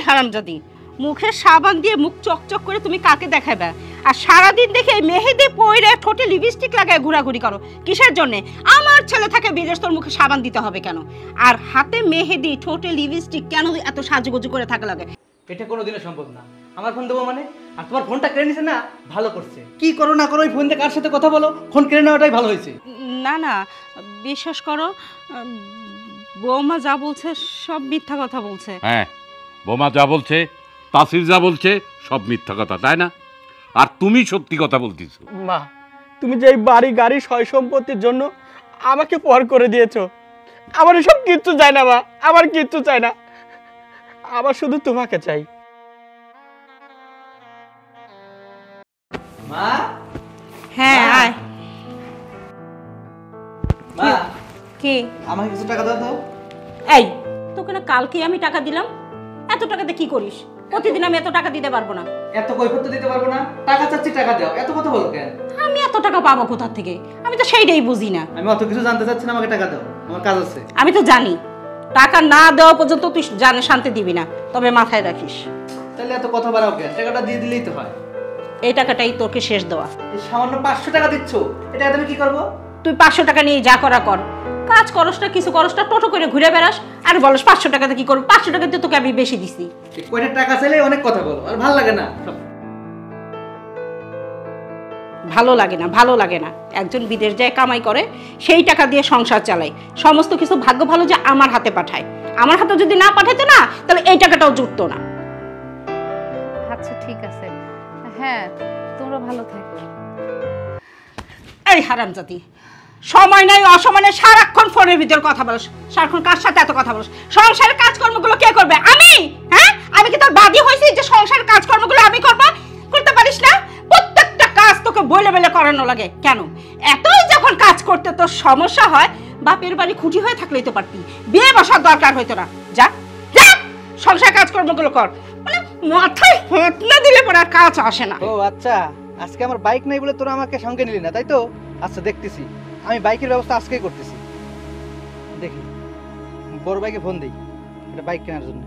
হারামজাদি, মুখে সাবান দিয়ে মুখ চকচক করে তুমি কাকে দেখাবে? আর সারাদিন দেখে মেহেদি পইরে ঠোঁটে লিপস্টিক লাগায় ঘোরাঘুরি করো কিসের জন্য? আমার ছেলে থাকে বিদেশ, তোর মুখে সাবান দিতে হবে কেন? আর হাতে মেহেদি ঠোঁটে লিপস্টিক কেন এত সাজুগুজু করে থাকা লাগে? এটা কোনোদিনও সম্ভব না। আমার ফোন দেবো মানে? আর তোমার ফোনটা কেড়ে নিছে না, ভালো করছে। কি করো না করো ওই ফোন দিয়ে কার সাথে কথা বলো, ফোন কেড়ে নেওয়াটাই ভালো হয়েছে। না না, বিশ্বাস করো, বৌমা যা বলছে সব মিথ্যা কথা বলছে। হ্যাঁ, বৌমা যা বলছে, তাসির যা বলছে সব মিথ্যা কথা, তাই না? আর তুমি সত্যি কথা বলতেছো। মা, তুমি যে এই বাড়ি গাড়ি সয় সম্পত্তির জন্য আমাকে পর করে দিয়েছো, আমার এসব কিচ্ছু চাই না মা, আমার কিচ্ছু চাই না, আমার শুধু তোমাকে চাই। মা, হ্যাঁ আয়। মা, কি? আমাকে কিছু টাকা দাও তো। এই, তোকে না কালকে আমি টাকা দিলাম, এত টাকাতে কি করিস? প্রতিদিন আমি এত টাকা দিতে পারবো না। এত কৈফিয়ত তো দিতে পারবো না, টাকা চাচ্ছি টাকা দাও, এত কথা বলো কেন? আমি এত টাকা পাবো কোথা থেকে? আমি তো সেইটাই বুঝি না। আমি অত কিছু জানতে চাচ্ছি না, আমাকে টাকা দাও, আমার কাজ আছে। আমি তো জানি টাকা না দেওয়া পর্যন্ত তুই জানে শান্তি দিবি না, তবে মাথায় রাখিস। তাহলে এত কথা বাড়াও কেন? টাকাটা দিয়ে দিলেই তো হয়। এই টাকাটাই তোকে শেষ দেওয়া। এই সামান্য 500 টাকা দিচ্ছ, এটা তুমি কি করবো? তুই 500 টাকা নিয়ে যা করা কর, কাজ করস না, কিছু করস না, টোটো করে ঘুরে বেড়াস আর বলস 500 টাকাতে কি করবো? 500 টাকাতে তোকে আমি বেশি দিছি। কয়টা টাকা চাইলে অনেক কথা বলো, আর ভালো লাগে না। ভালো লাগে না, ভালো লাগে না। একজন বিদেশ যায় কামাই করে, সেই টাকা দিয়ে সংসার চালায়, সমস্ত কিছু ভাগ্য ভালো যে আমার হাতে পাঠায়। আমার হাতে যদি না পাঠাতো না, তাহলে এই টাকাটাও জুটতো না। আচ্ছা ঠিক আছে, হ্যাঁ তোমরা ভালো থেকো। এই হারামজাদি, সময় নাই অসময়ে সারাক্ষণ ফোনের ভিতর কথা বলস। সারাক্ষণ কার সাথে এত কথা বলস? সংসারের কাজকর্মগুলো কে করবে? আমি? হ্যাঁ, আমি কি তোর বাদী হয়েছি যে সংসারের কাজকর্মগুলো আমি করব? করতে পারিস না? প্রত্যেকটা কাজ তোকে বলে বলে করানো লাগে কেন? এতই যখন কাজ করতে তোর সমস্যা হয়, বাপের বাড়ি খুঁটি হয়ে থাকলেই তো পারতি, বিয়ে বসার দরকার হইতো না। যা যা, সংসার কাজকর্মগুলো কর। মানে মাথায় হাত না দিলে পরে আর কাজ আসে না। ও আচ্ছা, আজকে আমার বাইক নাই বলে তোরা আমাকে সঙ্গে নিলি না, তাই তো? আচ্ছা দেখতেছি, আমি বাইকের ব্যবস্থা আজকেই করতেছি। দেখি বড় ভাইকে ফোন দিই, এটা বাইক কেনার জন্য।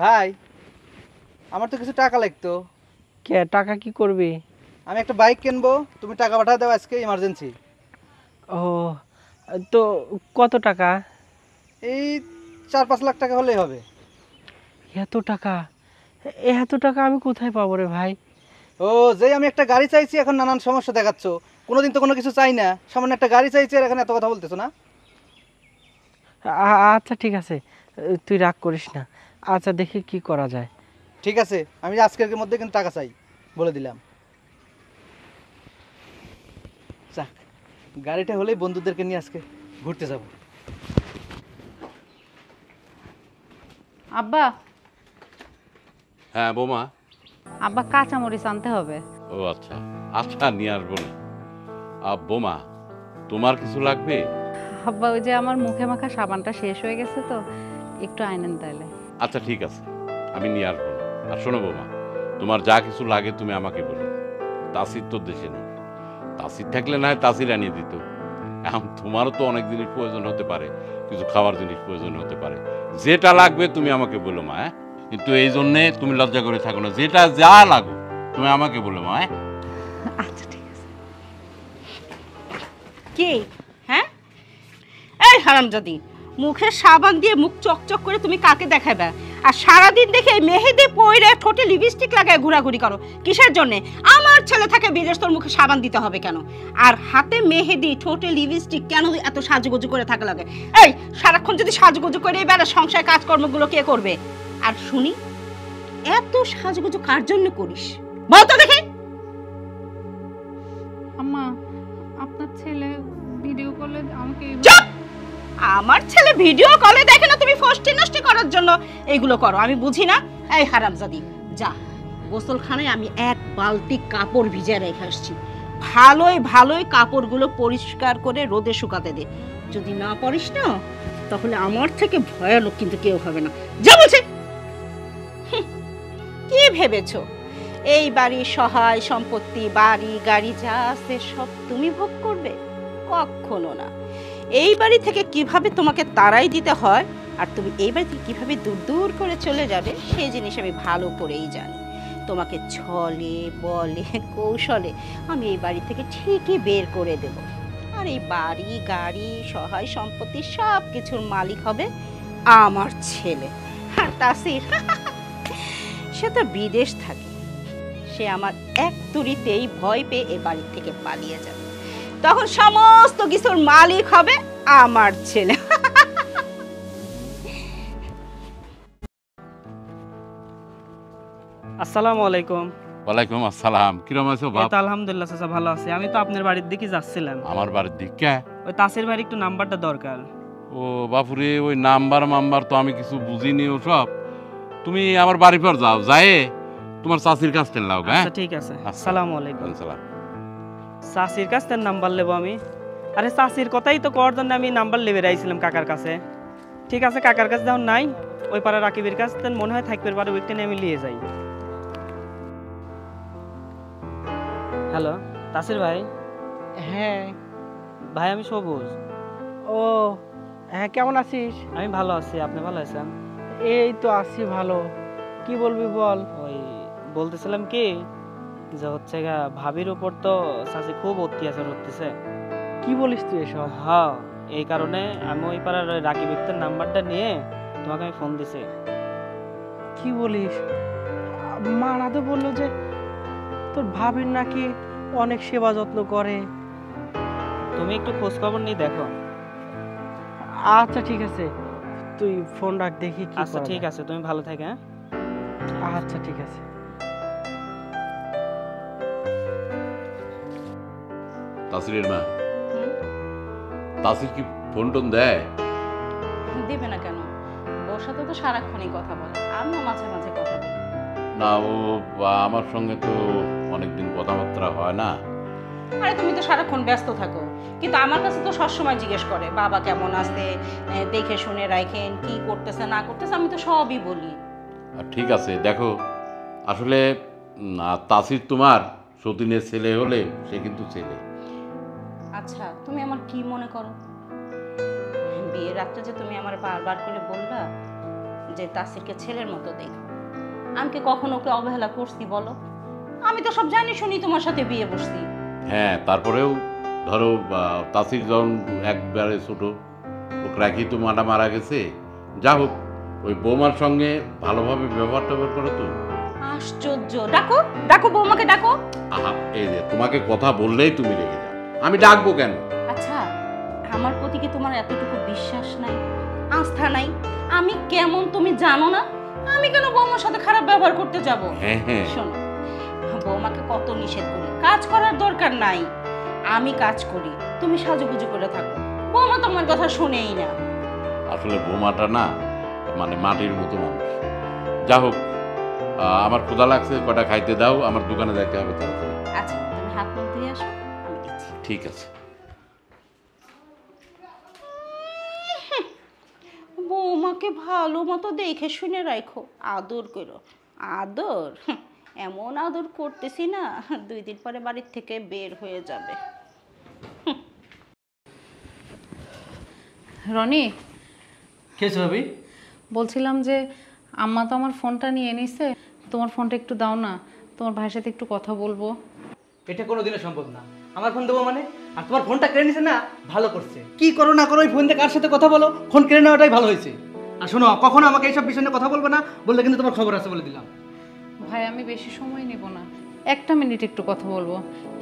ভাই, আমার তো কিছু টাকা লাগতো। কে টাকা কি করবি? আমি একটা বাইক কিনবো, তুমি টাকা পাঠা দাও আজকে, ইমার্জেন্সি। ও, তো কত টাকা? এই 4-5 লাখ টাকা হলেই হবে। এত টাকা? এত টাকা আমি কোথায় পাবো রে ভাই? ও, যে আমি একটা গাড়ি চাইছি, এখন নানান সমস্যা দেখাচ্ছ। কোনোদিন তো কোনো কিছু চাই না, সামান্য একটা গাড়ি চাইছি আর এখানে এত কথা বলতেছো না। আচ্ছা ঠিক আছে, তুই রাগ করিস না। আচ্ছা দেখি কি করা যায়। ঠিক আছে, আমি আজকের মধ্যে কিন্তু টাকা চাই, বলে দিলাম। যাক, গাড়িটা হলেই বন্ধুদেরকে নিয়ে আজকে ঘুরতে যাব। আব্বা, হ্যাঁ বৌমা। আব্বা কাঁচামরিচ আনতে হবে। ও আচ্ছা আচ্ছা, নিয়ে আসবো না। বৌমা, তোমার কিছু লাগবে? আব্বা, ওই যে আমার মুখে মাখা সাবানটা শেষ হয়ে গেছে, তো একটু আইনেন তাইলে। আচ্ছা ঠিক আছে, আমি নিয়ে আসবো। আর শোনো বৌমা, তোমার যা কিছু লাগে তুমি আমাকে বলো। তাসির তো দেশে নেই, তাসির থাকলে না হয় তাসির আনিয়ে দিত। এখন তোমারও তো অনেক জিনিস প্রয়োজন হতে পারে, কিছু খাওয়ার জিনিস প্রয়োজন হতে পারে। যেটা লাগবে তুমি আমাকে বলো মা। হ্যাঁ, কিন্তু এই জন্যে তুমি লজ্জা করে থাকো না, যেটা যা লাগো তুমি আমাকে বলো মা। আচ্ছা ঠিক আছে। কি? হ্যাঁ, এই হারামজাদি, মুখে সাবান দিয়ে মুখ চকচক করে তুমি কাকে দেখাবে? আর সারাদিন দেখে মেহেদি পইরে ঠোঁটে লিপস্টিক লাগায় ঘোরাঘুরি করো কিসের জন্য? আমার ছেলে থাকে বিদেশ, তোর মুখে সাবান দিতে হবে কেন? আর হাতে মেহেদি ঠোঁটে লিপস্টিক কেন এত সাজুগুজু করে থাকা লাগে? এই, সারাক্ষণ যদি সাজুগুজু করে বেড়া, সংসার কাজকর্মগুলো কে করবে? আর শুনি, এত সাজুগুজু কার জন্য করিস বল তো দেখি? আম্মা, আপনার ছেলে ভিডিও কলে আমাকে আমার ছেলে ভিডিও কলে দেখে না, তুমি ফষ্টি নষ্টি করার জন্য এইগুলো করো? আমি বুঝি না। এই হারামজাদি, যা গোসলখানায় আমি এক বালতি কাপড় ভিজে রেখে আসছি, ভালোই ভালোই কাপড়গুলো পরিষ্কার করে রোদে শুকাতে দে। যদি না পারিস না, তাহলে আমার থেকে ভয়ানক কিন্তু কেউ হবে না। যা বলছে। কি ভেবেছো এই বাড়ি সহায় সম্পত্তি, বাড়ি গাড়ি যা আছে সব তুমি ভোগ করবে? কখনো না। এই বাড়ি থেকে কিভাবে তোমাকে তাড়াই দিতে হয় আর তুমি এই বাড়ি থেকে কিভাবে দূর দূর করে চলে যাবে সেই জিনিস আমি ভালো করেই জানি। তোমাকে ছলে বলে কৌশলে আমি এই বাড়ি থেকে ঠিকই বের করে দেব। আর এই বাড়ি গাড়ি সহায় সম্পত্তি সব কিছুর মালিক হবে আমার ছেলে। আর তাসির সে তো বিদেশ থাকে, সে আমার এক তুড়িতেই ভয় পেয়ে এ বাড়ি থেকে পালিয়ে যাবে। তখন সমস্ত কিছুর মালিক হবে আমার ছেলে। আসসালামু আলাইকুম। ওয়ালাইকুম আসসালাম। কিরম আছো এই বাপ? তো আলহামদুলিল্লাহ চাচা ভালো আছি। আমি তো আপনার বাড়ির দিকে যাচ্ছিলাম। আমার বাড়ির দিকে? ওই তাসির ভাইয়ের একটু নাম্বারটা দরকার। ও বাপুরে, ওই নাম্বার তো আমি কিছু বুঝিনি ওসব। তুমি আমার বাড়ি পর যাও, যায় তোমার চাষির কাছ থেকে লাও। হ্যাঁ আচ্ছা ঠিক আছে। আচ্ছা। আসসালামু আলাইকুম। সালাম। চাচির কাছ থেকে নাম্বার নেবো আমি? আরে চাচির কথাই তো করার জন্য আমি নাম্বার লেবে রাইছিলাম কাকার কাছে। ঠিক আছে, কাকার কাছে যখন নাই, ওই পাড়া রাকিবের কাছ থেকে মনে হয় থাকবে পারে, ওইখানে আমি নিয়ে যাই। হ্যালো তাসির ভাই। হ্যাঁ ভাই আমি সবুজ। ও হ্যাঁ, কেমন আছিস? আমি ভালো আছি, আপনি ভালো আছেন? এই তো আছি ভালো। কি বলবি বল। ওই বলতেছিলাম কি যে হচ্ছে গা ভাবির উপর তো চাচি খুব অত্যাচার করতেছে। কি বলিস তুই এসব? হ্যাঁ, এই কারণে আমি ওই পাড়ার ওই রাকিব ব্যক্তির নাম্বারটা নিয়ে তোমাকে আমি ফোন দিছি। কি বলিস? মা রাধে বললো যে তোর ভাবির নাকি অনেক সেবা যত্ন করে। তুমি একটু খোঁজ খবর নিয়ে দেখো। আচ্ছা ঠিক আছে, তুই ফোন রাখ, দেখি কি আচ্ছা করা ঠিক যায়। আছে, তুমি ভালো থাকো। হ্যাঁ আচ্ছা ঠিক আছে। তাসিরের মা, তাসির কি ফোন টোন দেয়? দিবে না কেন? ওর সাথে তো সারাক্ষণই কথা বলে, আমিও মাঝে মাঝে কথা বলি। না, ও আমার সঙ্গে তো অনেকদিন কথাবার্তা হয় না। আরে তুমি তো সারাক্ষণ ব্যস্ত থাকো, কিন্তু আমার কাছে তো সবসময় জিজ্ঞেস করে বাবা কেমন আছে, দেখে শুনে রাখেন, কি করতেছে না করতেছে, আমি তো সবই বলি। আর ঠিক আছে, দেখো আসলে তাসির তোমার সতীনের ছেলে হলে সে কিন্তু ছেলে। আচ্ছা তুমি আমার কি মনে করো? বিয়ের রাত্রে যে তুমি আমার বারবার করে বললা যে তাসিরকে ছেলের মতো দেখো, আমি কি কখনো ওকে অবহেলা করছি বলো? আমি তো সব জানি শুনি তোমার সাথে বিয়ে বসছি। হ্যাঁ, তারপরেও ধরো তাসির যখন একবারে ছোট, ওকে রাখি তো মাটা মারা গেছে। যা হোক, ওই বৌমার সঙ্গে ভালোভাবে ব্যবহার ট্যাবহার করো তো। আশ্চর্য! ডাকো ডাকো, বৌমাকে ডাকো। আহা, এই যে তোমাকে কথা বললেই তুমি রেগে যাও, আমি ডাকবো কেন? আচ্ছা, আমার প্রতি কি তোমার এতটুকু বিশ্বাস নাই, আস্থা নাই? আমি কেমন তুমি জানো না? আমি কেন বৌমার সাথে খারাপ ব্যবহার করতে যাব? হ্যাঁ হ্যাঁ, শোনো, বৌমাকে কত নিষেধ করি, কাজ করার দরকার নাই, আমি কাজ করি, তুমি সাজুগুজু করে থাকো। বৌমা তোমার কথা শুনেই না। আসলে বৌমাটা না মানে মাটির মতো মানুষ। যা হোক, আমার ক্ষুধা লাগছে, কটা খাইতে দাও, আমার দোকানে যাইতে হবে তাড়াতাড়ি। আচ্ছা তুমি হাত মুখ ধুয়ে আসো, আমি দিচ্ছি। ঠিক আছে। বৌমাকে ভালো মতো দেখে শুনে রাখো, আদর করো। আদর? এমন আদর করতেছি না, 2 দিন পরে বাড়ির থেকে বের হয়ে যাবে। রনি, খেয়েছো ভাবি? বলছিলাম যে আম্মা তো আমার ফোনটা নিয়ে নিছে, তোমার ফোনটা একটু দাও না, তোমার ভাইয়ের সাথে একটু কথা বলবো। এটা কোনোদিনও সম্ভব না। আমার ফোন দেবো মানে? আর তোমার ফোনটা কেড়ে নিছে না, ভালো করছে। কি করো না করো, ওই ফোন দিয়ে কার সাথে কথা বলো, ফোন কেড়ে নেওয়াটাই ভালো হয়েছে। আর শোনো, কখনো আমাকে এইসব বিষয় নিয়ে কথা বলবে না, বললে কিন্তু তোমার খবর আছে বলে দিলাম। ভাই আমি বেশি সময় নেব না, 1টা মিনিট একটু কথা বলবো,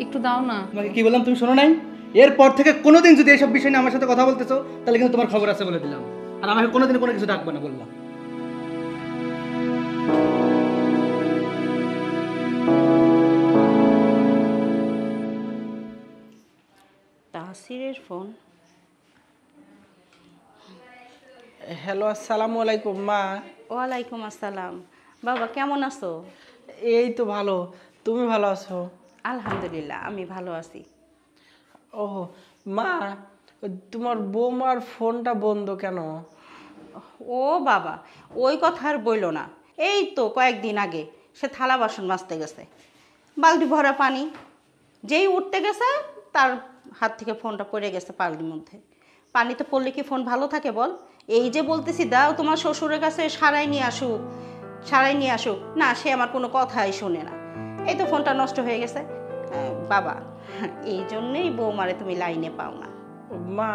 একটু দাও না। তোমাকে কি বললাম তুমি শোনো নাই? এরপর থেকে কোনোদিন যদি এইসব বিষয় নিয়ে আমার সাথে কথা বলতেছো, তাহলে কিন্তু তোমার খবর আছে বলে দিলাম। আর আমাকে কোনোদিন কোনো কিছু ডাকবে না বললাম। তাহসিরের ফোন। হ্যালো, আসসালামু আলাইকুম মা। ওয়ালাইকুম আসসালাম। বাবা কেমন আছো? এই তো ভালো, তুমি ভালো আছো? আলহামদুলিল্লাহ, আমি ভালো আছি। ও মা, তোমার বৌমার ফোনটা বন্ধ কেন? ও বাবা, ওই কথা আর বইলো না। এই তো কয়েকদিন আগে সে থালা বাসন মাজতে গেছে, বালতি ভরা পানি, যেই উঠতে গেছে তার হাত থেকে ফোনটা পড়ে গেছে পানির মধ্যে। পানিতে পড়লে কি ফোন ভালো থাকে বল? এই যে বলতেছি দাও তোমার শ্বশুরের কাছে সারাই নিয়ে আসুক, না সে আমার কোনো কথাই শোনে না। এই তো ফোনটা নষ্ট হয়ে গেছে। বাবা, এই জন্যেই বৌমারে তুমি লাইনে পাও না। মা,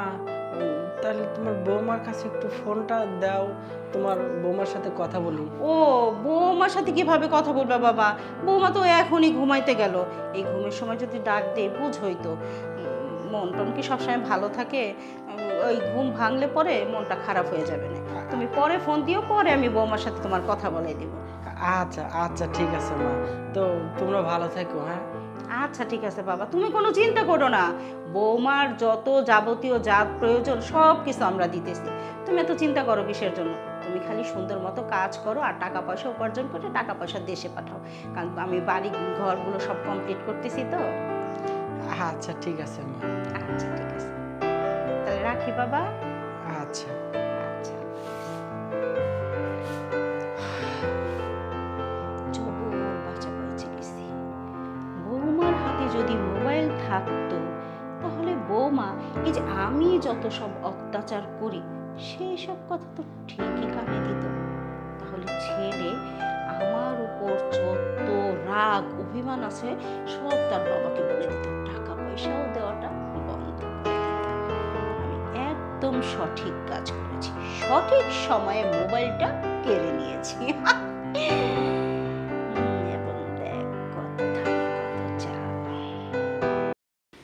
তাহলে তোমার বৌমার কাছে একটু ফোনটা দাও, তোমার বৌমার সাথে কথা বলি। ও, বৌমার সাথে কিভাবে কথা বলবা বাবা? বৌমা তো এখনই ঘুমাইতে গেল। এই ঘুমের সময় যদি ডাক দেয় বুঝই তো, মন টন কি সবসময় ভালো থাকে? ওই ঘুম ভাঙলে পরে মনটা খারাপ হয়ে যাবে না। তুমি পরে ফোন দিও, পরে আমি বৌমার সাথে তোমার কথা বলে দিব। আচ্ছা আচ্ছা ঠিক আছে মা, তো তোমরা ভালো থেকো। হ্যাঁ আচ্ছা ঠিক আছে বাবা, তুমি কোনো চিন্তা করো না। বৌমার যত যাবতীয় জাত প্রয়োজন সব কিছু আমরা দিতেছি। তুমি এত চিন্তা করো কিসের জন্য? তুমি খালি সুন্দর মতো কাজ করো আর টাকা পয়সা উপার্জন করে টাকা পয়সা দেশে পাঠাও, কারণ আমি বাড়ি ঘরগুলো সব কমপ্লিট করতেছি তো। আচ্ছা ঠিক আছে মা। আচ্ছা ঠিক আছে, তাহলে রাখি বাবা। আচ্ছা। আচ্ছা, জবর বাঁচা বাঁচি গেছি। বৌমার হাতে যদি মোবাইল থাকতো তাহলে বৌমা এই যে আমি যত সব অত্যাচার করি সেই সব কথা তো ঠিকই কানে দিত। তাহলে ছেলে আমার উপর যত রাগ অভিমান আছে সব তার বাবাকে বলে দিত, টাকা পয়সাও দেওয়াটা বন্ধ করে দিত। আমি একদম সঠিক কাজ করেছি, সঠিক সময়ে মোবাইলটা কেড়ে নিয়েছি। এবং দেখ কত থাকে কত চাপ।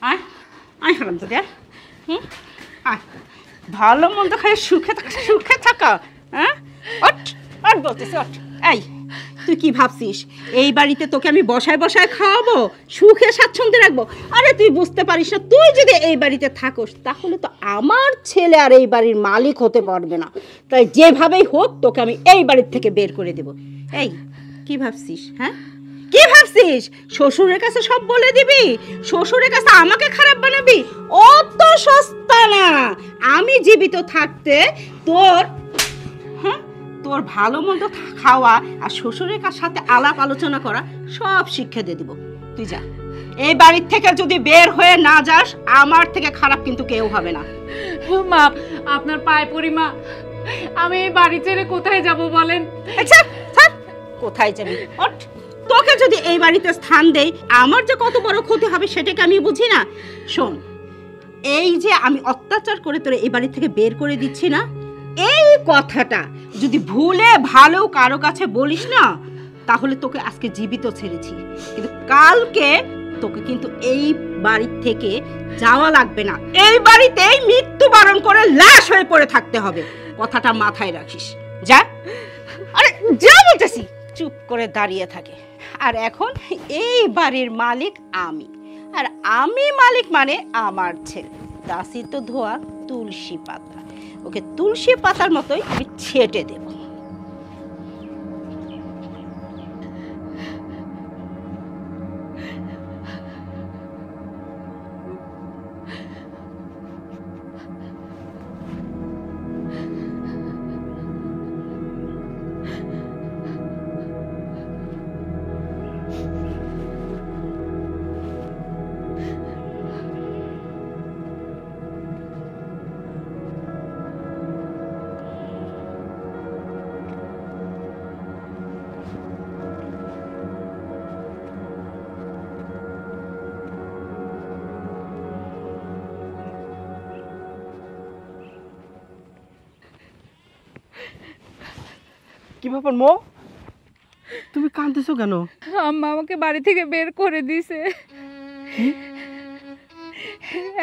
আয় আয় হারামজাদা, আয়, ভালো মন্দ খায় সুখে থাকা। হ্যাঁ, ওঠ বলতেছি, ওঠ। এই তুই কি ভাবছিস এই বাড়িতে তোকে আমি বসায় বসায় খাওয়াবো, সুখে স্বাচ্ছন্দ্যে রাখবো? আরে তুই বুঝতে পারিস না, তুই যদি এই বাড়িতে থাকোস তাহলে তো আমার ছেলে আর এই বাড়ির মালিক হতে পারবে না। তাই যেভাবেই হোক তোকে আমি এই বাড়ির থেকে বের করে দেব। এই কি ভাবছিস? হ্যাঁ, কি ভাবছিস শ্বশুরের কাছে সব বলে দিবি? শ্বশুরের কাছে আমাকে খারাপ বানাবি? অত সস্তা না। আমি জীবিত থাকতে তোর ভালো মন্দ খাওয়া আর শ্বশুরের সাথে আলাপ আলোচনা করা সব শিক্ষা দিয়ে দিব। তুই যা, এই বাড়ির থেকে যদি বের হয়ে না যাস আমার থেকে খারাপ কিন্তু কেউ হবে না। মা, আপনার পায়ে পড়ি মা, আমি এই বাড়ি ছেড়ে কোথায় যাব বলেন? আচ্ছা কোথায় যাবি? ওঠ, তোকে যদি এই বাড়িতে স্থান দেই আমার যে কত বড় ক্ষতি হবে সেটাকে আমি বুঝি না? শোন, এই যে আমি অত্যাচার করে তোরে এই বাড়ি থেকে বের করে দিচ্ছি না, এই কথাটা যদি ভুলে ভালো কারো কাছে বলিস না তাহলে তোকে আজকে জীবিত ছেড়েছি, কিন্তু কালকে তোকে কিন্তু এই বাড়ি থেকে যাওয়া লাগবে না। এই বাড়িতেই মৃত্যুবরণ করে লাশ হয়ে পড়ে থাকতে হবে। কথাটা মাথায় রাখিস। যা, আরে যা বলতেছি। চুপ করে দাঁড়িয়ে থাকে। আর এখন এই বাড়ির মালিক আমি, আর আমি মালিক মানে আমার ছেলে। দাসী তো ধোয়া তুলসী পাতা, ওকে তুলসী পাতার মতোই আমি ছেটে দেব। কি ব্যাপার মো, তুমি কাঁদতেছো কেন? আম্মা আমাকে বাড়ি থেকে বের করে দিছে।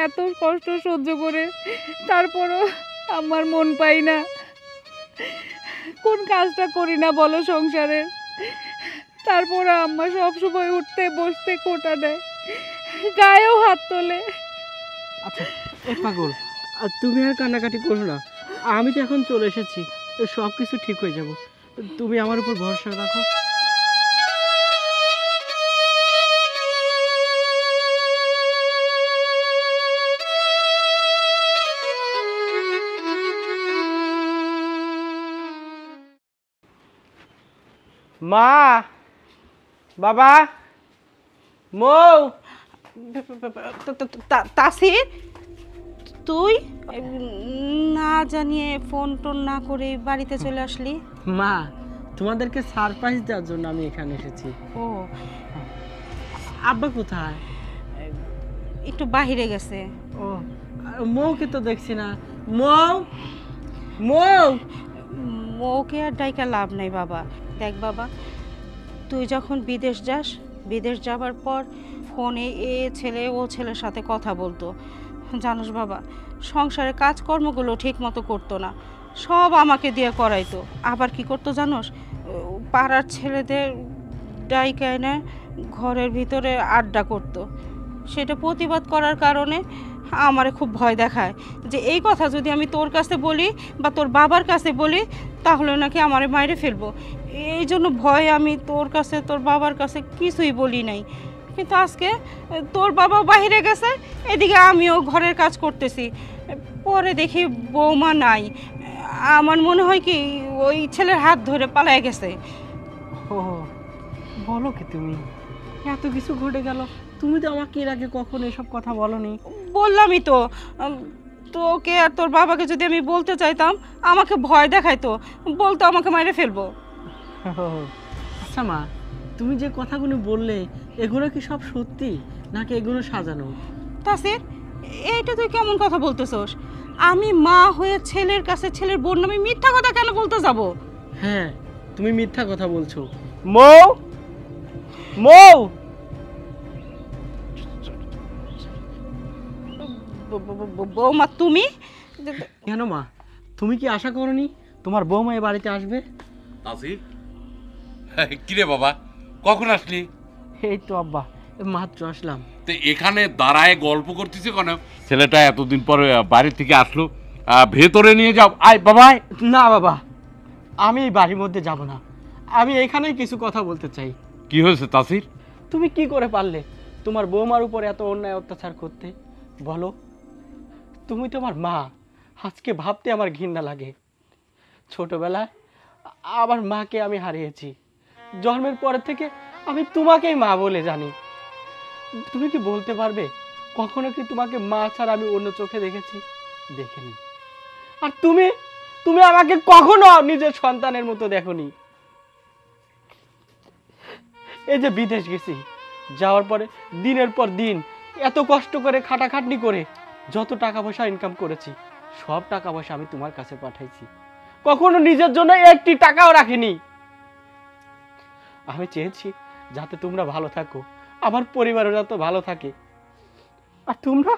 এত কষ্ট সহ্য করে তারপরও আমার মন পাই না। কোন কাজটা করি না বলো সংসারের, তারপর আম্মা সব সময় উঠতে বসতে খোঁটা দেয়, গায়েও হাত তোলে। আচ্ছা এ পাগল, আর তুমি আর কান্নাকাটি করো না, আমি তো এখন চলে এসেছি, সব কিছু ঠিক হয়ে যাব। তুমি আমার উপর ভরসা রাখো। মা, বাবা, মৌ, তাসির, তুই না জানিয়ে ফোন টোন না করে বাড়িতে চলে আসলি? মা, তোমাদেরকে সারপ্রাইজ দেওয়ার জন্য আমি এখানে এসেছি। ও, আব্বা কোথায়? একটু বাহিরে গেছে। ও, মৌকে তো দেখছি না। মৌ, মৌ। ওকে আর ডাইকা লাভ নাই বাবা। দেখ বাবা, তুই যখন বিদেশ যাস, বিদেশ যাবার পর ফোনে এ ছেলে ও ছেলের সাথে কথা বলতো, জানোস বাবা, সংসারে কাজকর্মগুলো ঠিক মতো করতো না, সব আমাকে দিয়ে করাইতো। আবার কি করতো জানোস, পাড়ার ছেলেদের ডাইকা এনে ঘরের ভিতরে আড্ডা করতো। সেটা প্রতিবাদ করার কারণে আমারে খুব ভয় দেখায় যে এই কথা যদি আমি তোর কাছে বলি বা তোর বাবার কাছে বলি তাহলে নাকি আমারে মাইরে ফেলবো। এই জন্য ভয় আমি তোর কাছে তোর বাবার কাছে কিছুই বলি নাই। কিন্তু আজকে তোর বাবা বাইরে গেছে, এদিকে আমিও ঘরের কাজ করতেছি, পরে দেখি বৌমা নাই। আমার মনে হয় কি ওই ছেলের হাত ধরে পালায় গেছে। ও, বলো কি তুমি? এত কিছু ঘটে গেল, তুমি তো আমাকে এর আগে কখনো এসব কথা বলনি। বললামই তো, তোকে আর তোর বাবাকে যদি আমি বলতে চাইতাম আমাকে ভয় দেখাইতো, বলতো আমাকে মাইরে ফেলবো। আচ্ছা মা, তুমি যে কথাগুলো বললে এগুলো কি সব সত্যি নাকি এগুলো সাজানো? তাসির, এইটা তুই কেমন কথা বলতেছস? আমি মা হয়ে ছেলের কাছে ছেলের বোন নামে মিথ্যা কথা কেন বলতে যাব? হ্যাঁ, তুমি মিথ্যা কথা বলছো। মৌ, মৌ। বৌমা তুমি? কেন মা, তুমি কি আশা করনি তোমার বৌমা এ বাড়িতে আসবে? তাসির, কিরে বাবা, কখন আসলি? এই তো আব্বা, মাত্র আসলাম। তো এখানে দাঁড়ায় গল্প করতেছে কেন? ছেলেটা এতদিন পরে বাড়ি থেকে আসলো, ভেতরে নিয়ে যাও। আয় বাবা, আয়। না বাবা, আমি এই বাড়ির মধ্যে যাব না, আমি এখানেই কিছু কথা বলতে চাই। কি হয়েছে তাসির? তুমি কি করে পারলে তোমার বৌমার উপর এত অন্যায় অত্যাচার করতে? বলো, তুমি তোমার মা, আজকে ভাবতে আমার ঘৃণা লাগে। ছোটবেলায় আমার মাকে আমি হারিয়েছি, জন্মের পর থেকে আমি তোমাকেই মা বলে জানি। তুমি কি বলতে পারবে কখনো কি তোমাকে মা ছাড়া আমি অন্য চোখে দেখেছি? দেখিনি। আর তুমি তুমি আমাকে কখনো নিজের সন্তানের মতো দেখোনি। এই যে বিদেশ গেছি, যাওয়ার পরে দিনের পর দিন এত কষ্ট করে খাটাখাটনি করে যত টাকা পয়সা ইনকাম করেছি, সব টাকা পয়সা আমি তোমার কাছে পাঠাইছি, কখনো নিজের জন্য একটি টাকাও রাখিনি। আমি চেয়েছি যাতে তোমরা ভালো থাকো, আমার পরিবারের যাতে ভালো থাকে। আর তোমরা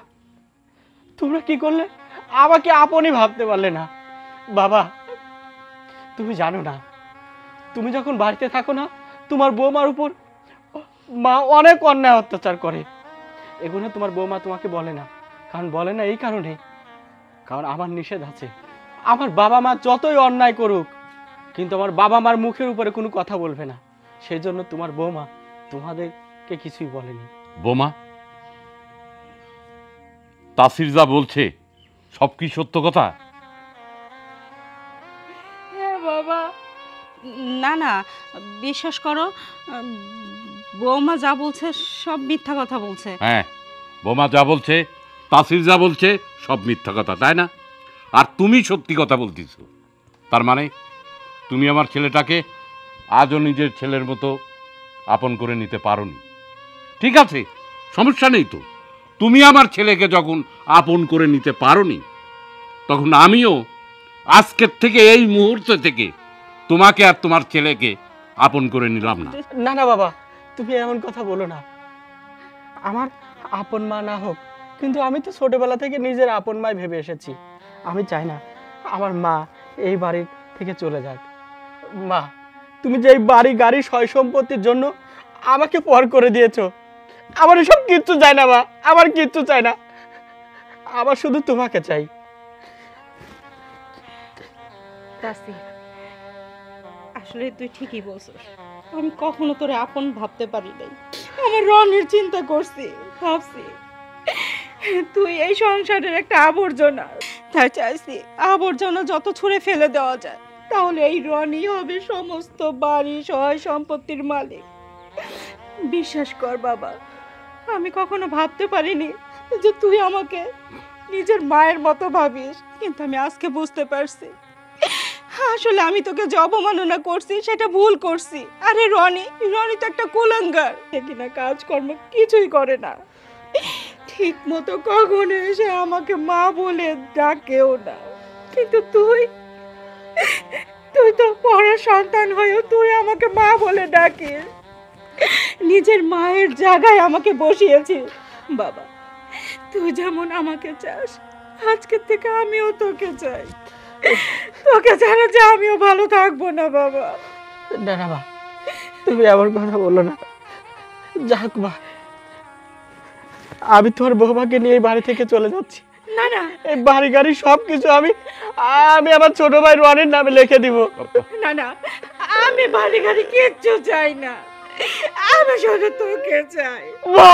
তোমরা কি করলে? আমাকে আপনই ভাবতে পারলে না। বাবা, তুমি জানো না, তুমি যখন বাড়িতে থাকো না, তোমার বৌমার উপর মা অনেক অন্যায় অত্যাচার করে। এগুলো তোমার বৌমা তোমাকে বলে না, কারণ বলে না এই কারণে, কারণ আমার নিষেধ আছে। আমার বাবা মা যতই অন্যায় করুক, কিন্তু আমার বাবা মার মুখের উপরে কোনো কথা বলবে না। সেই জন্য তোমার বৌমা তোমাদেরকে কিছুই বলেনি। বোমা, তাসির যা বলছে সব কি সত্য কথা? হ্যাঁ বাবা। না না, বিশ্বাস করো, বৌমা যা বলছে সব মিথ্যা কথা বলছে। হ্যাঁ, বোমা যা বলছে, তাসির যা বলছে সব মিথ্যা কথা, তাই না? আর তুমি সত্যি কথা বলতেছ। তার মানে তুমি আমার ছেলেটাকে আজও নিজের ছেলের মতো আপন করে নিতে পারোনি। ঠিক আছে, সমস্যা নেই তো। তুমি আমার ছেলেকে যখন আপন করে নিতে পারোনি, তখন আমিও আজকের থেকে, এই মুহূর্ত থেকে তোমাকে আর তোমার ছেলেকে আপন করে নিলাম না। না না বাবা, তুমি এমন কথা বলো না। আমার আপন মা না হোক, কিন্তু আমি তো ছোটবেলা থেকে নিজের আপন মাই ভেবে এসেছি। আমি চাই না আমার মা এই বাড়ি থেকে চলে যাক। মা, তুমি যে এই বাড়ি গাড়ি সয় সম্পত্তির জন্য আমাকে পর করে দিয়েছো, আমার এসব কিচ্ছু চাই না মা, আমার কিচ্ছু চাই না, আমার শুধু তোমাকে চাই। তাসির, আসলে তুই ঠিকই বলছিস, আমি কখনো তোরে আপন ভাবতে পারি নাই। আমার রনের চিন্তা করছি, ভাবছি তুই এই সংসারের একটা আবর্জনা, তাই চাইছি আবর্জনা যত ছুঁড়ে ফেলে দেওয়া যায়, তাহলে এই রনই হবে সমস্ত বাড়ি সয় সম্পত্তির মালিক। বিশ্বাস কর বাবা, আমি কখনো ভাবতে পারিনি যে তুই আমাকে নিজের মায়ের মতো ভাবিস, কিন্তু আমি আজকে বুঝতে পারছি আসলে আমি তোকে যে অবমাননা করছি সেটা ভুল করছি। আরে রনি তো একটা কুলাঙ্গার, সে কিনা কাজকর্ম কিছুই করে না, ঠিক মতো কখনো এসে আমাকে মা বলে ডাকেও না। কিন্তু তুই তো পরের সন্তান হয়েও তুই আমাকে মা বলে ডাকিস, নিজের মায়ের জায়গায় আমাকে বসিয়েছিস। বাবা, তুই যেমন আমাকে চাস, আজকের থেকে আমিও তোকে চাই। তোকে ছাড়া যে আমিও ভালো থাকবো না বাবা। না না মা, তুমি এমন কথা বলো না। যাক মা, আমি তোমার বৌমাকে নিয়ে এই বাড়ি থেকে চলে যাচ্ছি। না না এই বাড়ি গাড়ি সবকিছু আমি আমার ছোট ভাই রনির নামে লিখে দিব। না না, আমি বাড়ি গাড়ি কিচ্ছু চাই না, আমি শুধু তোকে চাই। মা!